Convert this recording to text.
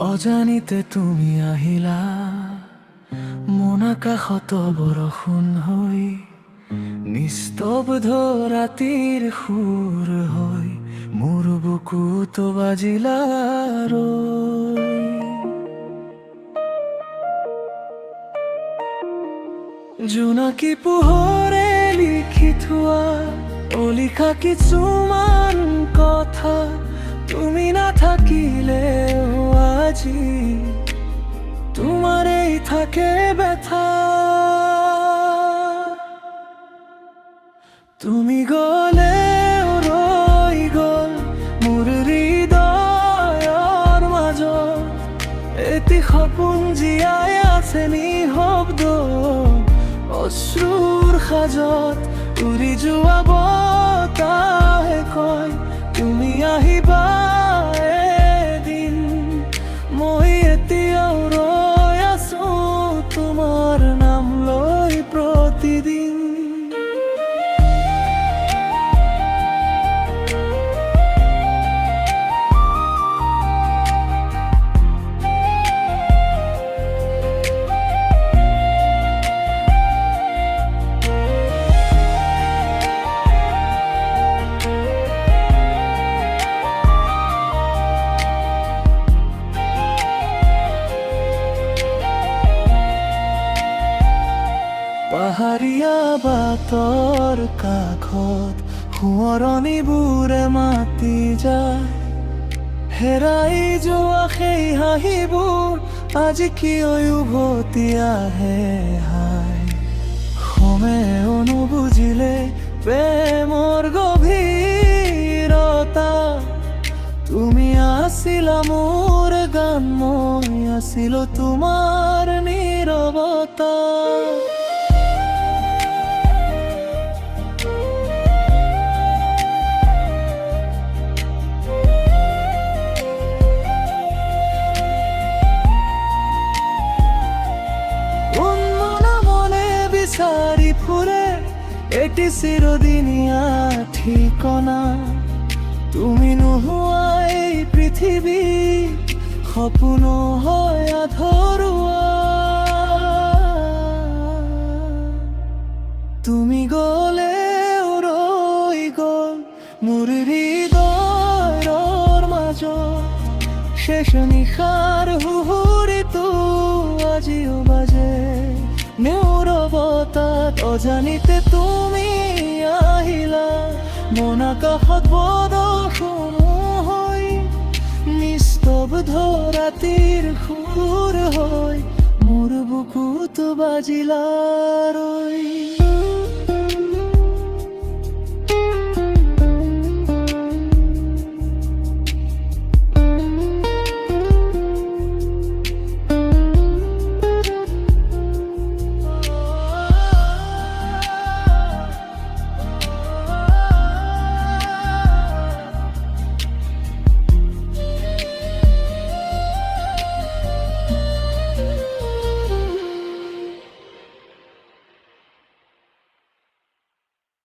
অজানিতে তুমি আহিলা মন আকাশত বৰষুণ হৈ নিস্তব্ধ ৰাতিৰ সুৰ হৈ মোৰ বুকুত বাজিলা ৰৈ। জোনাকী পোহৰে লিখি থোৱা অলিখা কিছুমান কথা তুমি নাথাকিলেও আজি তোমাৰেই থাকে ব্যথা। তুমি গলেও ৰৈ গল মোৰ হৃদয়ৰ মাজত এটি সপোন জীয়াই আছে নিঃশব্দ অশ্ৰুৰ সাজত। উৰি যোৱা বতাহে কয় তুমি আহিবা এদিন, মই এতিয়াও ৰৈ আছো তোমাৰ নাম লৈ প্ৰতিদিন। পাহাৰীয়া বাটৰ কাষত সোঁৱৰণিবোৰে মাতি যায়, হেৰাই যোৱা সেই হাঁহিবোৰ আজি কিয় উভতি আহে হায়। সময়ে নুবুজিলে প্ৰেমৰ গভীৰতা, তুমি আছিলা মোৰ গান, মই আছিলো তোমাৰ নীৰৱতা। বিচাৰি ফুৰে এটি চিৰদিনীয়া ঠিকনা, তুমি নোহোৱা এই পৃথিৱী সপোন হয় আধৰুৱা। তুমি গলেও ৰৈ গল মোৰ হৃদয়ৰ মাজত শেষ নিশাৰ সুহুৰিটো আজিও বাজে নীৰৱতাত। অজানিতে তুমি আহিলা মন আকাশত বৰষুণ হৈ নিস্তব্ধ ৰাতিৰ সুৰ হৈ মোৰ বুকুত বাজিলা ৰৈ।